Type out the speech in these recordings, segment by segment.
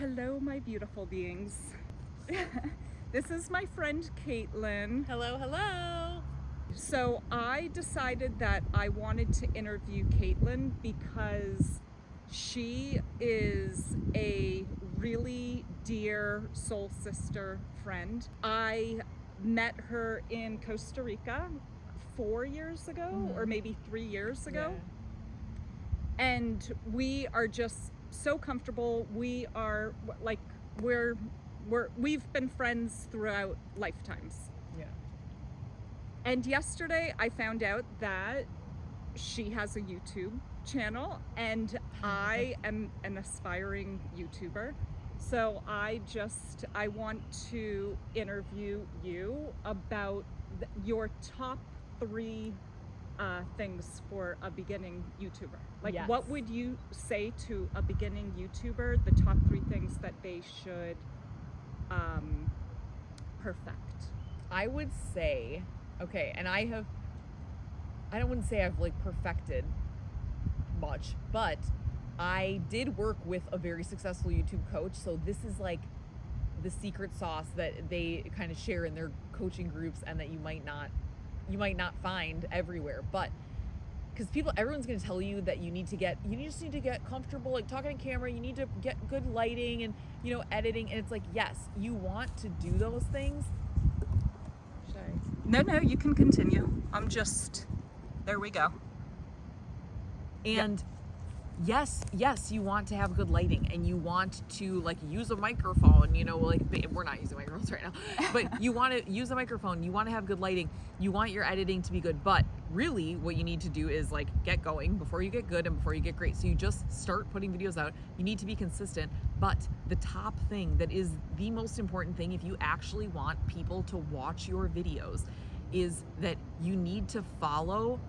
Hello, my beautiful beings. This is my friend Caitlin. Hello, hello. So I decided that I wanted to interview Caitlin because she is a really dear soul sister friend. I met her in Costa Rica 4 years ago, or maybe 3 years ago. Yeah. And we are just so comfortable. We are like, we've been friends throughout lifetimes. Yeah. And yesterday I found out that she has a YouTube channel and I am an aspiring YouTuber. So I want to interview you about your top 3 things for a beginning YouTuber. Like, Yes. What would you say to a beginning YouTuber, the top 3 things that they should perfect? I would say, okay, and I wouldn't say I've like perfected much, but I did work with a very successful YouTube coach. So this is like the secret sauce that they kind of share in their coaching groups and that you might not find everywhere. But because everyone's going to tell you that you just need to get comfortable, like talking on camera, you need to get good lighting and, editing. And it's like, yes, you want to do those things. No, you can continue. There we go. And yes, you want to have good lighting and you want to like use a microphone, we're not using microphones right now, but you want to use a microphone, you want to have good lighting, you want your editing to be good. But really what you need to do is like get going before you get good and before you get great. So you just start putting videos out. You need to be consistent. But the top thing that is the most important thing if you actually want people to watch your videos is that you need to follow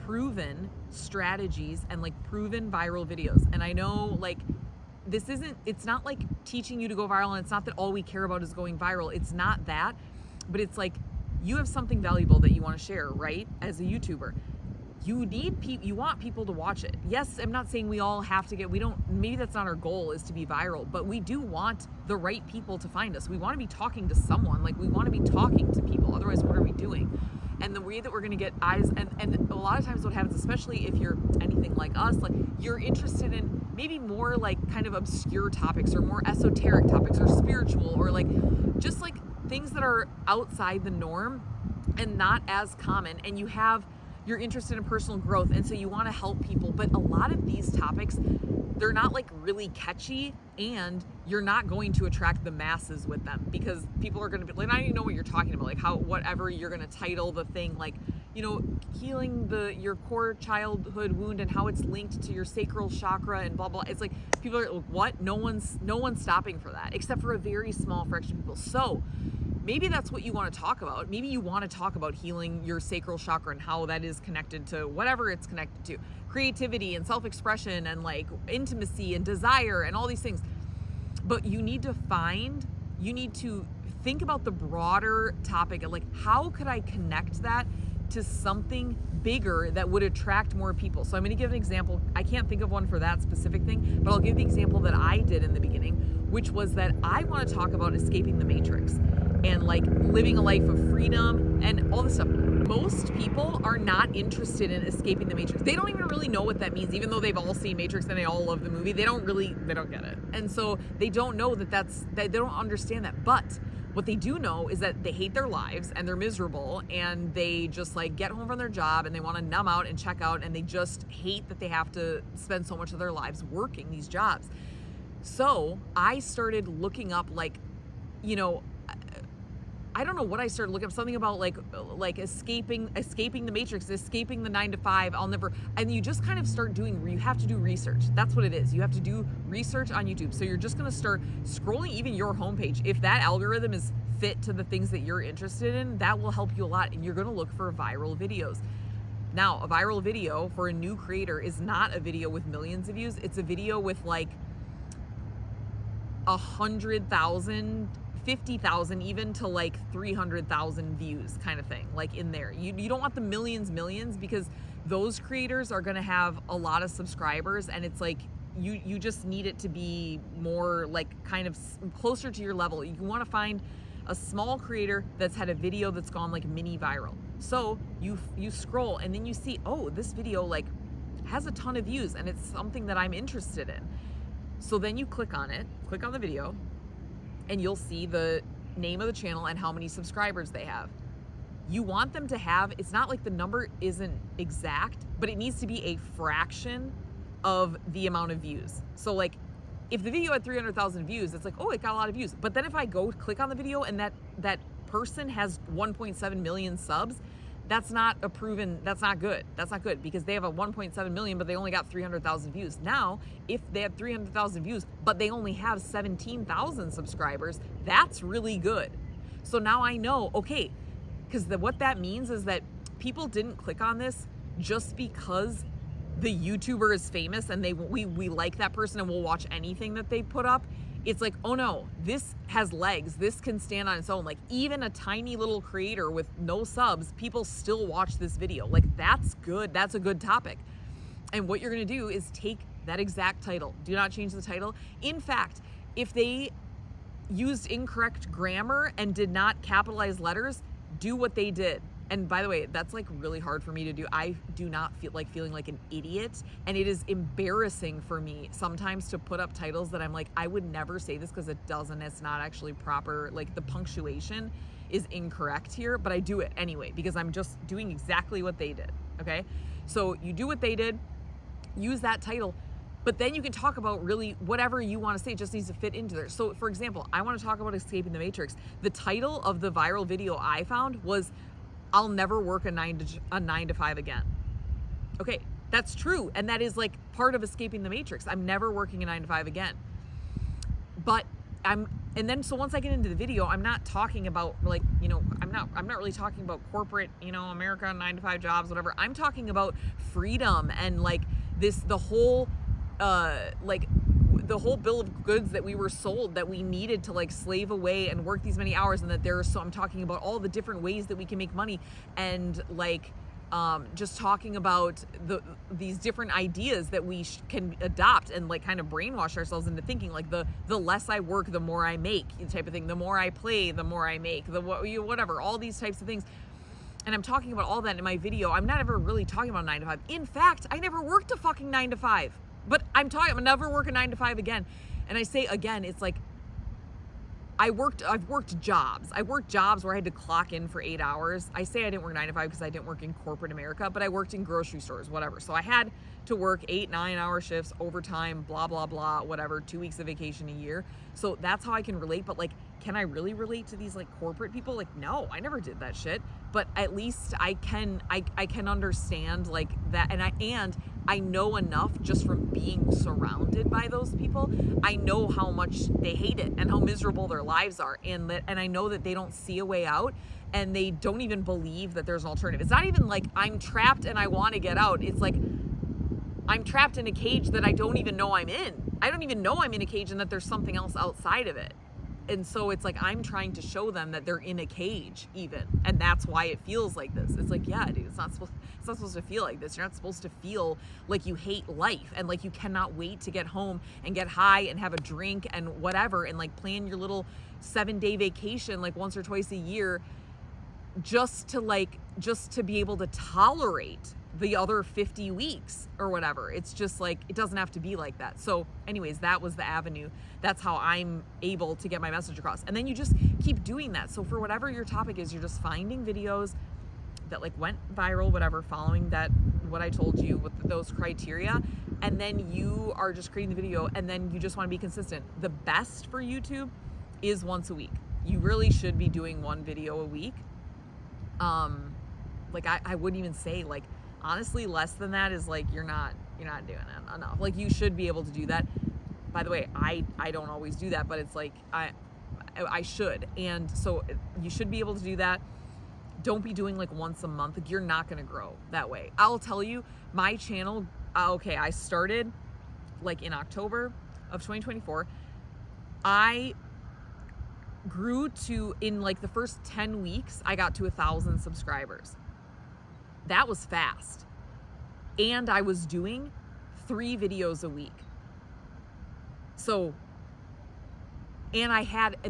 proven strategies and like proven viral videos. And I know like it's not like teaching you to go viral, and it's not that all we care about is going viral. It's not that, but it's like you have something valuable that you want to share, right? As a YouTuber, you want people to watch it. Yes, I'm not saying we all have to maybe that's not our goal, is to be viral, but we do want the right people to find us. We want to be talking to someone, like we want to be talking to people. Otherwise, what are we doing? And the way that we're going to get eyes, and a lot of times what happens, especially if you're anything like us, like you're interested in maybe more like kind of obscure topics or more esoteric topics or spiritual or like just like things that are outside the norm and not as common, and you're interested in personal growth, and so you want to help people. But a lot of these topics, they're not like really catchy, and you're not going to attract the masses with them because people are going to be like, I don't even know what you're talking about, like whatever you're going to title the thing, like, healing your core childhood wound and how it's linked to your sacral chakra and blah blah. It's like people are like, what? No one's stopping for that except for a very small fraction of people. So maybe that's what you want to talk about. Maybe you want to talk about healing your sacral chakra and how that is connected to whatever it's connected to. Creativity and self-expression and like intimacy and desire and all these things. But you need to think about the broader topic of like, how could I connect that to something bigger that would attract more people? So I'm going to give an example. I can't think of one for that specific thing, but I'll give the example that I did in the beginning, which was that I want to talk about escaping the matrix and like living a life of freedom and all this stuff. Most people are not interested in escaping the matrix. They don't even really know what that means, even though they've all seen Matrix and they all love the movie. They don't get it. And so they don't know that they don't understand that. But what they do know is that they hate their lives and they're miserable and they just like get home from their job and they want to numb out and check out, and they just hate that they have to spend so much of their lives working these jobs. So I started looking up I don't know what I started looking up, something about like escaping the matrix, escaping the 9 to 5. And you just kind of start you have to do research. That's what it is. You have to do research on YouTube. So you're just going to start scrolling even your homepage. If that algorithm is fit to the things that you're interested in, that will help you a lot. And you're going to look for viral videos. Now, a viral video for a new creator is not a video with millions of views. It's a video with like 100,000, 50,000, even to like 300,000 views kind of thing, like in there. You don't want the millions, because those creators are going to have a lot of subscribers, and it's like you just need it to be more like kind of closer to your level. You want to find a small creator that's had a video that's gone like mini viral. So you scroll and then you see, oh, this video like has a ton of views and it's something that I'm interested in. So then you click on it, click on the video, and you'll see the name of the channel and how many subscribers they have. You want them to have, it's not like the number isn't exact, but it needs to be a fraction of the amount of views. So like if the video had 300,000 views, it's like, oh, it got a lot of views. But then if I go click on the video and that person has 1.7 million subs, that's not a proven, that's not good. That's not good because they have a 1.7 million, but they only got 300,000 views. Now, if they have 300,000 views, but they only have 17,000 subscribers, that's really good. So now I know, okay, because what that means is that people didn't click on this just because the YouTuber is famous and we like that person and we'll watch anything that they put up. It's like, oh no, this has legs. This can stand on its own. Like even a tiny little creator with no subs, people still watch this video. Like that's good. That's a good topic. And what you're going to do is take that exact title. Do not change the title. In fact, if they used incorrect grammar and did not capitalize letters, do what they did. And by the way, that's like really hard for me to do. I do not feel like feeling like an idiot. And it is embarrassing for me sometimes to put up titles that I'm like, I would never say this because it's not actually proper. Like the punctuation is incorrect here, but I do it anyway because I'm just doing exactly what they did. Okay. So you do what they did, use that title, but then you can talk about really whatever you want to say. It just needs to fit into there. So for example, I want to talk about escaping the matrix. The title of the viral video I found was, I'll never work a 9 to 5 again. Okay, that's true. And that is like part of escaping the matrix. I'm never working a 9 to 5 again. But so once I get into the video, I'm not talking about like, I'm not really talking about corporate, America, 9 to 5 jobs, whatever. I'm talking about freedom and like the whole bill of goods that we were sold, that we needed to like slave away and work these many hours, and that I'm talking about all the different ways that we can make money, and like just talking about these different ideas that we can adopt and like kind of brainwash ourselves into thinking like the less I work, the more I make type of thing. The more I play, the more I make. Whatever, all these types of things. And I'm talking about all that in my video. I'm not ever really talking about 9 to 5. In fact, I never worked a fucking 9 to 5. But I'm never work a 9 to 5 again. And I say again, it's like, I've worked jobs. I worked jobs where I had to clock in for 8 hours. I say I didn't work 9 to 5 because I didn't work in corporate America, but I worked in grocery stores, whatever. So I had to work 8-9 hour shifts, overtime, blah, blah, blah, whatever, 2 weeks of vacation a year. So that's how I can relate. But like, can I really relate to these like corporate people? Like, no, I never did that shit. But at least I can understand like that. And I know enough just from being surrounded by those people. I know how much they hate it and how miserable their lives are. And I know that they don't see a way out, and they don't even believe that there's an alternative. It's not even like I'm trapped and I want to get out. It's like I'm trapped in a cage that I don't even know I'm in. I don't even know I'm in a cage and that there's something else outside of it. And so it's like I'm trying to show them that they're in a cage even. And that's why it feels like this. It's like, yeah, dude, it's not supposed to feel like this. You're not supposed to feel like you hate life and like you cannot wait to get home and get high and have a drink and whatever and like plan your little 7-day vacation like once or twice a year just to be able to tolerate the other 50 weeks or whatever. It's just like, it doesn't have to be like that. So anyways, that was the avenue. That's how I'm able to get my message across. And then you just keep doing that. So for whatever your topic is, you're just finding videos that like went viral, whatever, following what I told you with those criteria. And then you are just creating the video, and then you just want to be consistent. The best for YouTube is once a week. You really should be doing one video a week. Like I wouldn't even say like, honestly, less than that is like, you're not doing it enough. Like you should be able to do that. By the way, I don't always do that, but it's like, I should. And so you should be able to do that. Don't be doing like once a month. Like you're not going to grow that way. I'll tell you, my channel, I started like in October of 2024. I grew to, in like the first 10 weeks, I got to 1,000 subscribers. That was fast. And I was doing 3 videos a week. So, and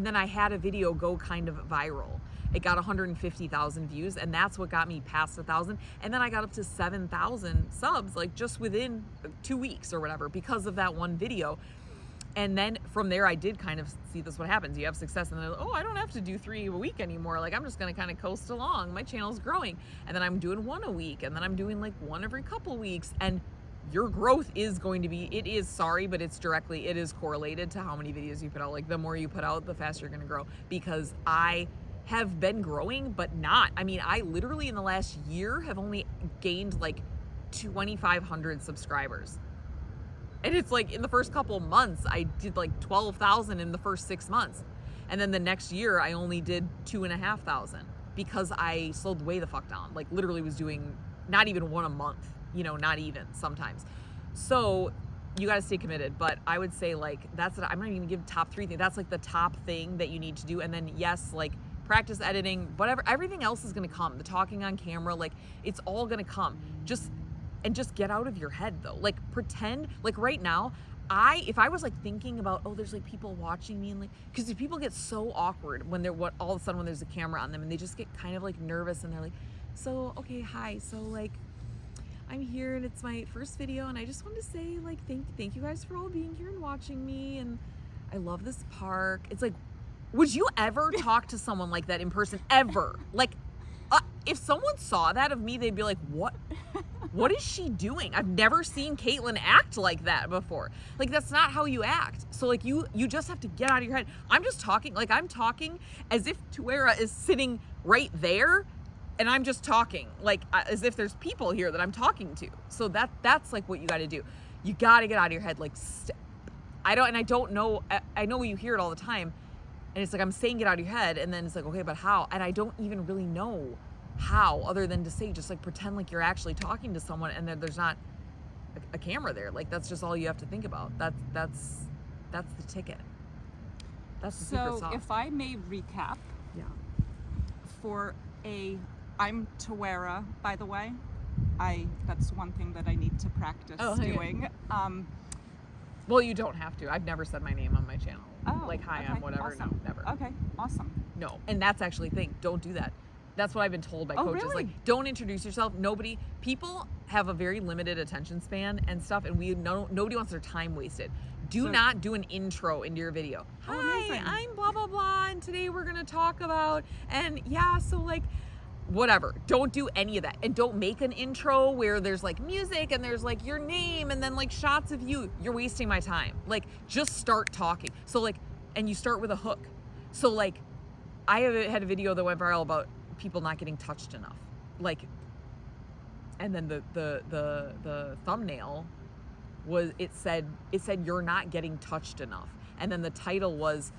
then I had a video go kind of viral. It got 150,000 views, and that's what got me past 1,000. And then I got up to 7,000 subs, like just within 2 weeks or whatever, because of that one video. And then from there, I did kind of see this, what happens. You have success, and then, oh, I don't have to do 3 a week anymore. Like, I'm just going to kind of coast along. My channel's growing. And then I'm doing 1 a week, and then I'm doing like 1 every couple weeks. And your growth is going to be, it is correlated to how many videos you put out. Like, the more you put out, the faster you're going to grow. Because I have been growing, but not. I mean, I literally in the last year have only gained like 2,500 subscribers. And it's like in the first couple months, I did like 12,000 in the first 6 months. And then the next year, I only did 2,500 because I slowed way the fuck down. Like, literally was doing not even 1 a month, you know, not even sometimes. So you got to stay committed. But I would say, like, I'm not even gonna give top 3 things. That's like the top thing that you need to do. And then, yes, like, practice editing, whatever, everything else is going to come. The talking on camera, like, it's all going to come. Just get out of your head, though. Like, pretend, like, right now, if I was like thinking about, oh, there's like people watching me, and like, because people get so awkward when all of a sudden when there's a camera on them, and they just get kind of like nervous, and they're like, so, okay, hi, so like, I'm here and it's my first video, and I just wanted to say, like, thank you guys for all being here and watching me, and I love this park. It's like, would you ever talk to someone like that in person? Ever? Like, if someone saw that of me, they'd be like, what is she doing? I've never seen Caitlin act like that before. Like, that's not how you act. So, like, you just have to get out of your head. I'm just talking, like, I'm talking as if Tuera is sitting right there, and I'm just talking, like, as if there's people here that I'm talking to. So that's like what you got to do. You got to get out of your head. Like, I don't know. I know you hear it all the time. And it's like, I'm saying get out of your head, and then it's like, okay, but how? And I don't even really know how, other than to say, just like pretend like you're actually talking to someone, and then there's not a camera there. Like, that's just all you have to think about. That's the ticket. That's the secret sauce. So if I may recap, I'm Tuera, by the way. That's one thing that I need to practice doing. Well, you don't have to. I've never said my name on my channel. Oh, like, hi, okay, I'm whatever. awesome. No, never. Okay, awesome. No, and that's actually the thing. Don't do that. That's what I've been told by coaches. Really? Like, don't introduce yourself. People have a very limited attention span and stuff, and nobody wants their time wasted. Do not do an intro into your video. Hi, amazing. I'm blah, blah, blah, and today we're going to talk about, and yeah, so like, whatever. Don't do any of that. And don't make an intro where there's like music and there's like your name and then like shots of you. You're wasting my time. Like, just start talking. So like, and you start with a hook. So like, I had a video that went viral about people not getting touched enough. Like, and then the thumbnail was, it said you're not getting touched enough. And then the title was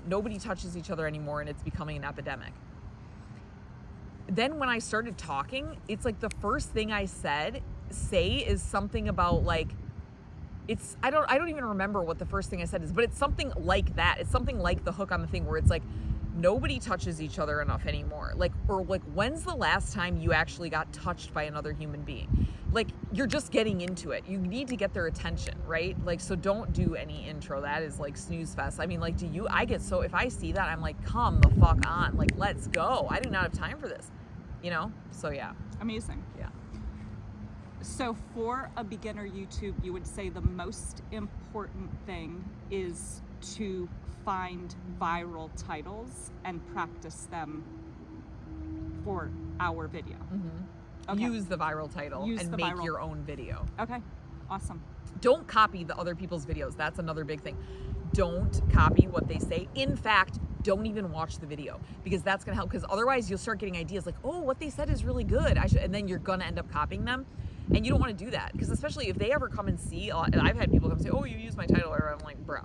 nobody touches each other anymore, and it's becoming an epidemic. Then when I started talking, it's like the first thing I say is something about like, I don't even remember what the first thing I said is, but it's something like that. It's something like the hook on the thing where it's like, nobody touches each other enough anymore. Like, or like, when's the last time you actually got touched by another human being? Like, you're just getting into it. You need to get their attention, right? Like, so don't do any intro. That is like snooze fest. I mean, like, if I see that, I'm like, come the fuck on. Like, let's go. I do not have time for this, you know? So yeah. Amazing. Yeah. So for a beginner YouTube, you would say the most important thing is to find viral titles and practice them for our video. Mm-hmm. Okay. Use the viral title and make your own video. Okay, awesome. Don't copy the other people's videos. That's another big thing. Don't copy what they say. In fact, don't even watch the video, because that's gonna help, because otherwise you'll start getting ideas like, oh, what they said is really good. And then you're gonna end up copying them. And you don't want to do that, because especially if they ever come and see, and I've had people come say, oh, you used my title, or I'm like, bro,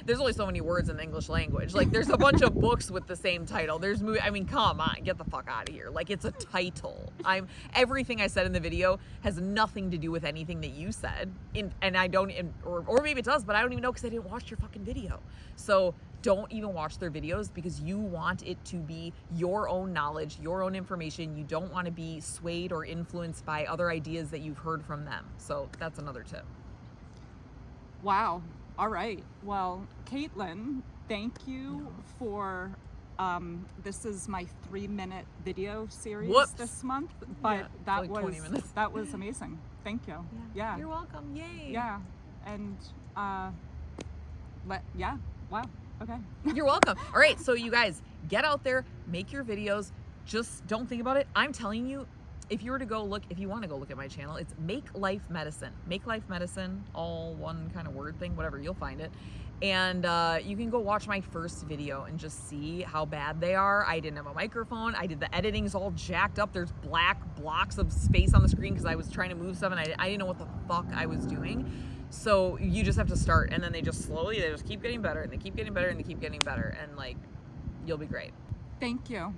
there's only so many words in the English language. Like, there's a bunch of books with the same title. There's I mean, come on, get the fuck out of here. Like, it's a title. Everything I said in the video has nothing to do with anything that you said. And I don't, or maybe it does, but I don't even know, because I didn't watch your fucking video. So don't even watch their videos, because you want it to be your own knowledge, your own information. You don't want to be swayed or influenced by other ideas that you've heard from them. So that's another tip. Wow. All right. Well, Caitlin, thank you for. This is my 3-minute video series Whoops. this month, but Yeah, that like was 20 minutes. that was amazing. Thank you. Yeah. You're welcome. Yay. Yeah. And yeah. Wow. Okay. You're welcome. All right, so you guys, get out there, make your videos. Just don't think about it. I'm telling you, if you want to go look at my channel, it's Make Life Medicine. Make Life Medicine, all one kind of word thing, whatever, you'll find it. And you can go watch my first video and just see how bad they are. I didn't have a microphone. I did the editing's all jacked up. There's black blocks of space on the screen because I was trying to move stuff and I didn't know what the fuck I was doing. So you just have to start, and then they just keep getting better, and they keep getting better, and they keep getting better, and like, you'll be great. Thank you.